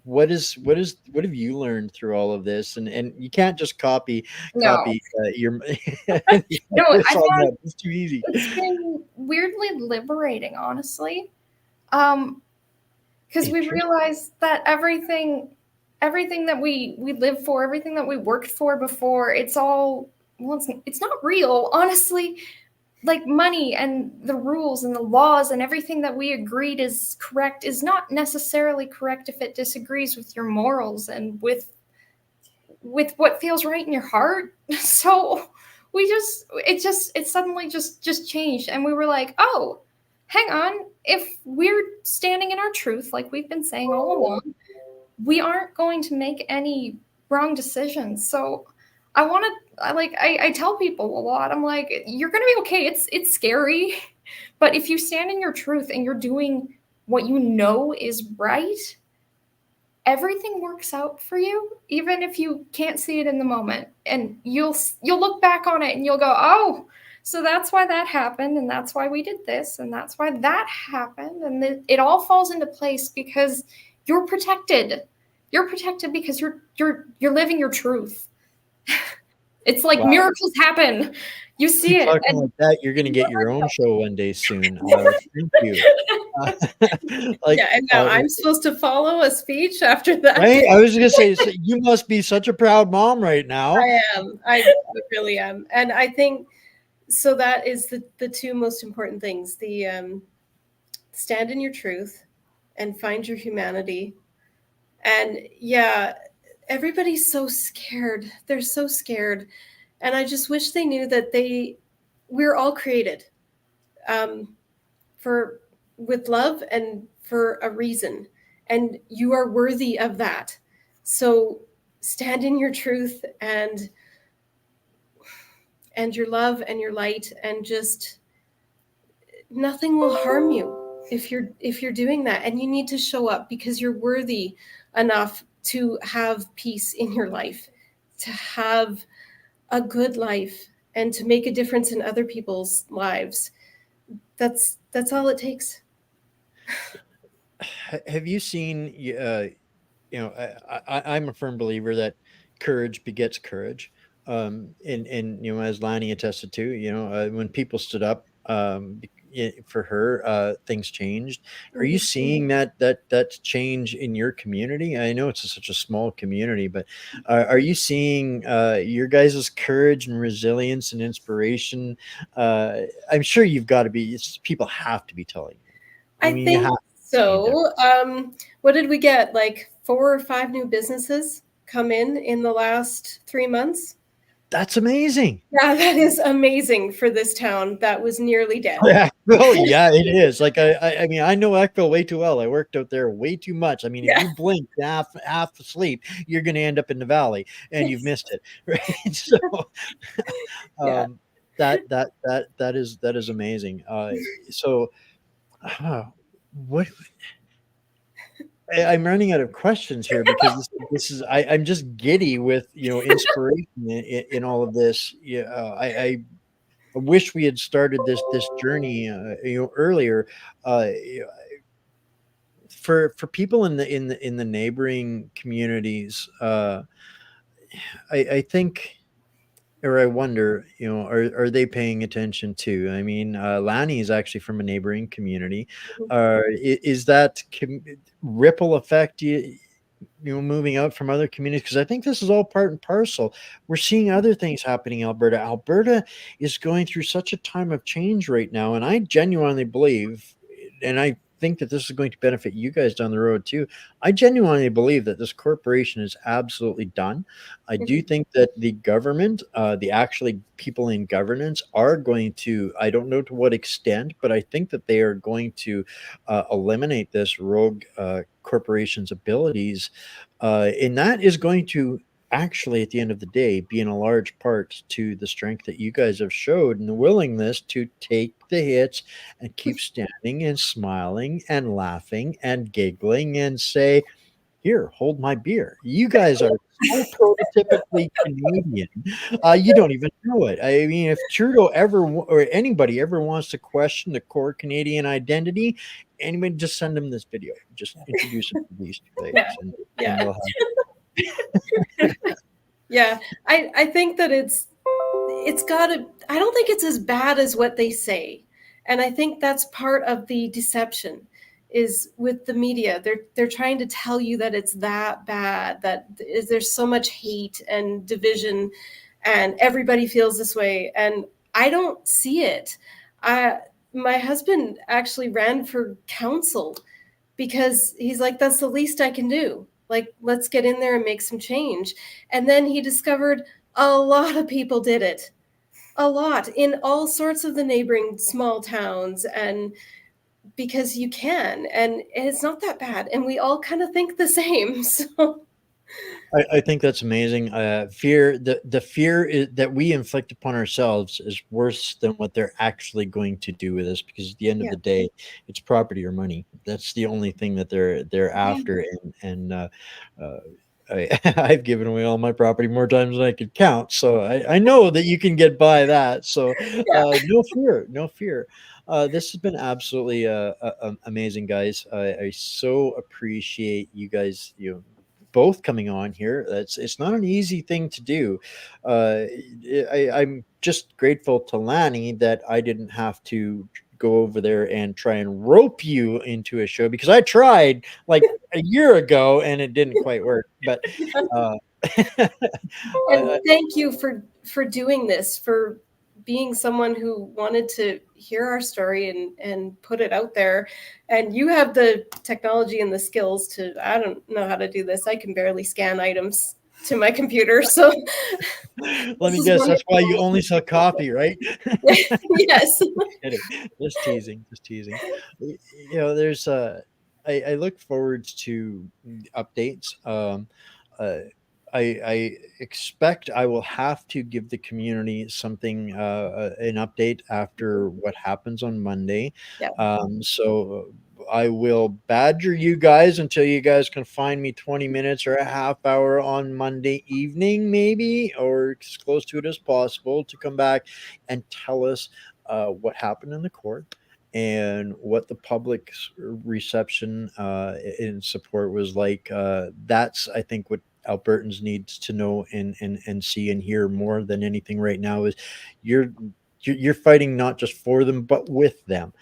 What have you learned through all of this? And you can't just copy your. No, It's too easy. It's been weirdly liberating, honestly, because we realized that everything that we live for, everything that we worked for before, it's not real, honestly. Like money and the rules and the laws and everything that we agreed is correct is not necessarily correct if it disagrees with your morals and with what feels right in your heart. So it suddenly just changed, and we were like, oh, hang on, if we're standing in our truth like we've been saying all along, we aren't going to make any wrong decisions. So I tell people a lot, I'm like, you're going to be okay. It's scary, but if you stand in your truth and you're doing what you know is right, everything works out for you, even if you can't see it in the moment. And you'll look back on it and you'll go, oh, so that's why that happened, and that's why we did this, and that's why that happened. And it all falls into place because you're protected. You're protected because you're living your truth. It's like miracles happen. You see it. Talking like that, you're going to get your own show one day soon. Thank you. And now I'm supposed to follow a speech after that. Right? I was going to say, so you must be such a proud mom right now. I am. I really am. And I think, so that is the two most important things. The stand in your truth and find your humanity. And everybody's so scared. They're so scared. And I just wish they knew that we're all created with love and for a reason. And you are worthy of that. So stand in your truth and your love and your light, and just nothing will harm you if you're doing that. And you need to show up because you're worthy enough to have peace in your life, to have a good life, and to make a difference in other people's lives. That's all it takes. Have you seen, I'm a firm believer that courage begets courage. And as Lani attested to, when people stood up for her, things changed. Are you seeing that change in your community? I know it's such a small community, but are you seeing your guys' courage and resilience and inspiration? I'm sure you've got to be. People have to be telling you. I think so. What did we get? Like 4 or 5 new businesses come in the last 3 months. That's amazing. Yeah, that is amazing for this town that was nearly dead. Yeah, well, yeah, it is. Like I mean, I know Eckville way too well. I worked out there way too much. I mean, if Yeah. you blink half asleep, you're going to end up in the valley, and you've missed it, right? So, Yeah. that is amazing. So, what I'm running out of questions here because this is I'm just giddy with inspiration in all of this. Yeah, I wish we had started this journey earlier. For people in the neighboring communities, I think. Or I wonder, are they paying attention too? I mean, Lanny is actually from a neighboring community. Is that ripple effect, moving out from other communities? Because I think this is all part and parcel. We're seeing other things happening in Alberta. Alberta is going through such a time of change right now, and I genuinely believe, and I think that this is going to benefit you guys down the road too. I genuinely believe that this corporation is absolutely done. I do think that the government, the actually people in governance, are going to, I don't know to what extent, but I think that they are going to eliminate this rogue corporation's abilities. And that is going to actually, at the end of the day, be in a large part to the strength that you guys have showed and the willingness to take the hits and keep standing and smiling and laughing and giggling and say, here, hold my beer. You guys are so prototypically Canadian. You don't even know it. I mean, if Trudeau ever or anybody ever wants to question the core Canadian identity, anybody just send them this video. Just introduce them to these two ladies, and they'll have. Yeah, I think that it's gotta, I don't think it's as bad as what they say. And I think that's part of the deception is with the media. They're trying to tell you that it's that bad, that there's so much hate and division and everybody feels this way. And I don't see it. My husband actually ran for council because he's like, that's the least I can do. Like, let's get in there and make some change. And then he discovered a lot of people did it. A lot in all sorts of the neighboring small towns, and because you can, and it's not that bad. And we all kind of think the same. So I think that's amazing. Fear, the fear that we inflict upon ourselves is worse than what they're actually going to do with us. Because at the end of the day, it's property or money. That's the only thing that they're after. I've given away all my property more times than I could count, so I know that you can get by that. So no fear, no fear. This has been absolutely amazing, guys. I so appreciate you guys, both coming on here. It's not an easy thing to do. I'm just grateful to Lanny that I didn't have to go over there and try and rope you into a show, because I tried like a year ago and it didn't quite work. But and thank you for doing this, for being someone who wanted to hear our story and put it out there. And you have the technology and the skills to, I don't know how to do this. I can barely scan items to my computer. So let me guess, that's why you only sell coffee, right? Yes. Just teasing. There's I look forward to updates. I expect I will have to give the community something, an update after what happens on Monday. So I will badger you guys until you guys can find me 20 minutes or a half hour on Monday evening, maybe, or as close to it as possible, to come back and tell us what happened in the court and what the public's reception in support was like. That's, I think, what Albertans needs to know and see and hear more than anything right now is you're fighting not just for them but with them,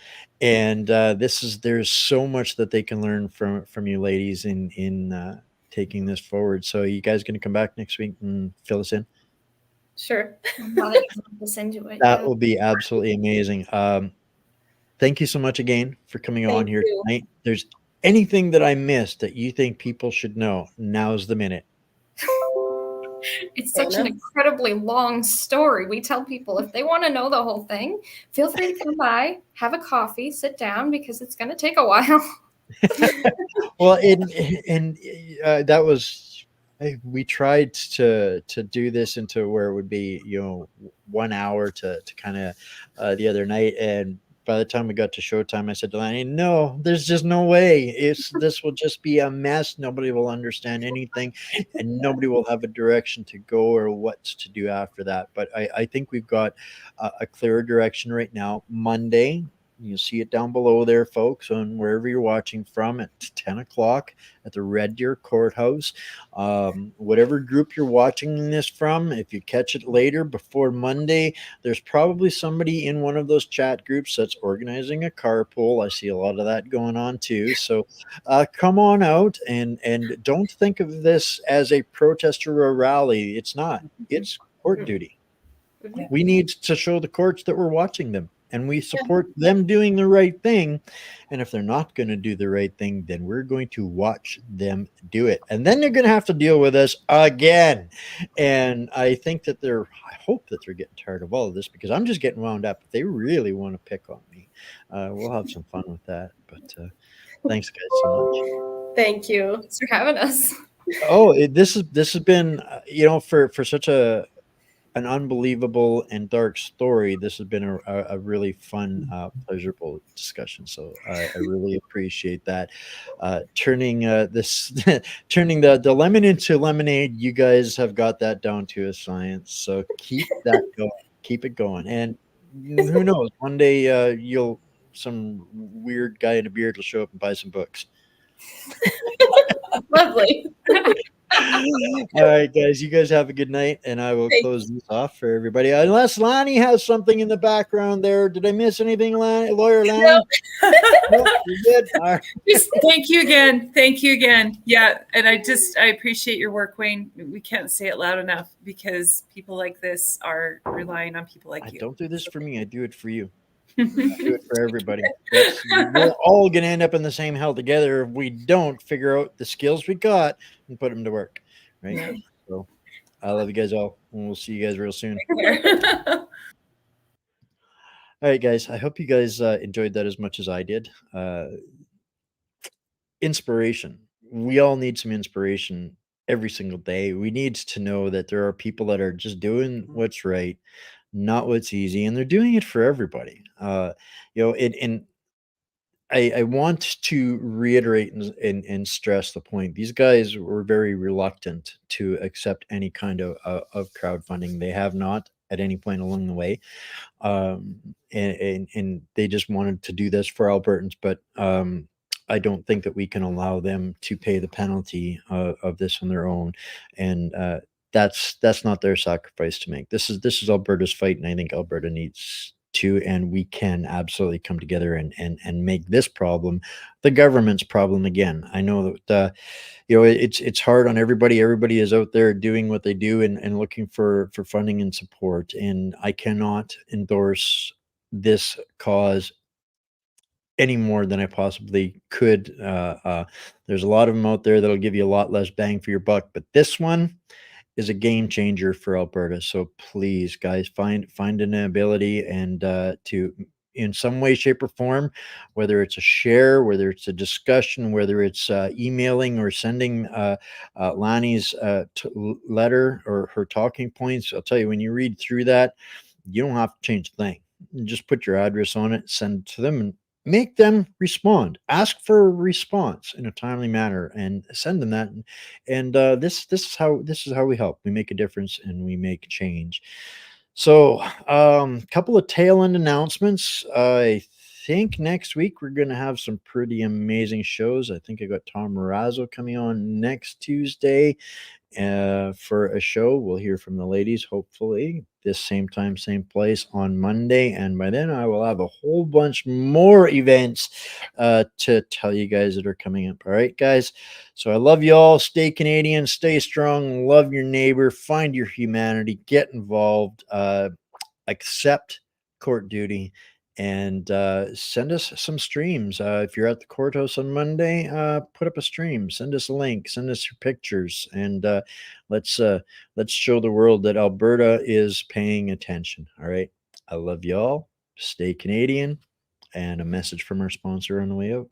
and there's so much that they can learn from you ladies in taking this forward. So you guys going to come back next week and fill us in? Sure. That will be absolutely amazing. Thank you so much again for coming on here tonight. There's anything that I missed that you think people should know, now's the minute. It's such an Dana? incredibly long story. We tell people if they want to know the whole thing, feel free to come by, have a coffee, sit down, because it's going to take a while. Well, and that was we tried to do this into where it would be 1 hour to kind of the other night, and by the time we got to showtime, I said to Lanny, "No, there's just no way. This will just be a mess. Nobody will understand anything, and nobody will have a direction to go or what to do after that." But I think we've got a clearer direction right now. Monday. You'll see it down below there, folks, on wherever you're watching from at 10 o'clock at the Red Deer Courthouse. Whatever group you're watching this from, if you catch it later before Monday, there's probably somebody in one of those chat groups that's organizing a carpool. I see a lot of that going on too. So come on out and don't think of this as a protest or a rally. It's not. It's court duty. We need to show the courts that we're watching them and we support them doing the right thing. And if they're not going to do the right thing, then we're going to watch them do it. And then they're going to have to deal with us again. And I think that I hope that they're getting tired of all of this because I'm just getting wound up. If they really want to pick on me, we'll have some fun with that. But thanks, guys, so much. Thank you. Thanks for having us. Oh, this has been, for such an unbelievable and dark story. This has been a really fun, pleasurable discussion. So I really appreciate that. Turning turning the lemon into lemonade. You guys have got that down to a science. So keep that going. Keep it going. And who knows? One day some weird guy in a beard will show up and buy some books. Lovely. All right, guys. You guys have a good night, and I will close this off for everybody. Unless Lonnie has something in the background there. Did I miss anything, Lawyer Lonnie? No. Nope, you're good. All right. Just thank you again. Thank you again. Yeah, and I appreciate your work, Wayne. We can't say it loud enough because people like this are relying on people like you. I don't do this for me. I do it for you. I do it for everybody. We're all going to end up in the same hell together if we don't figure out the skills we got and put them to work. Right? Yeah. So I love you guys all, and we'll see you guys real soon. All right, guys. I hope you guys enjoyed that as much as I did. Inspiration. We all need some inspiration every single day. We need to know that there are people that are just doing what's right, not what's easy, and they're doing it for everybody. And I want to reiterate and stress the point. These guys were very reluctant to accept any kind of crowdfunding. They have not at any point along the way, and they just wanted to do this for Albertans. But I don't think that we can allow them to pay the penalty of this on their own, and that's not their sacrifice to make. This is Alberta's fight, and I think Alberta needs to, and we can absolutely come together and make this problem the government's problem again. I know that it's hard on everybody. Everybody is out there doing what they do and looking for funding and support, and I cannot endorse this cause any more than I possibly could. There's a lot of them out there that'll give you a lot less bang for your buck, but this one is a game changer for Alberta. So please, guys, find an ability and to, in some way, shape, or form, whether it's a share, whether it's a discussion, whether it's emailing or sending Lonnie's letter or her talking points. I'll tell you, when you read through that, you don't have to change a thing. You just put your address on it, send it to them, and make them respond. Ask for a response in a timely manner and send them that. And this is how we help. We make a difference and we make change. So couple of tail end announcements. I think next week we're going to have some pretty amazing shows. I think I got Tom Marazzo coming on next Tuesday for a show. We'll hear from the ladies, hopefully, this same time, same place on Monday. And by then, I will have a whole bunch more events to tell you guys that are coming up. All right, guys. So I love you all. Stay Canadian. Stay strong. Love your neighbor. Find your humanity. Get involved. Accept court duty. and send us some streams. If you're at the courthouse on Monday, put up a stream, send us a link, send us your pictures, and let's show the world that Alberta is paying attention. All right. I love y'all. Stay Canadian. And a message from our sponsor on the way out.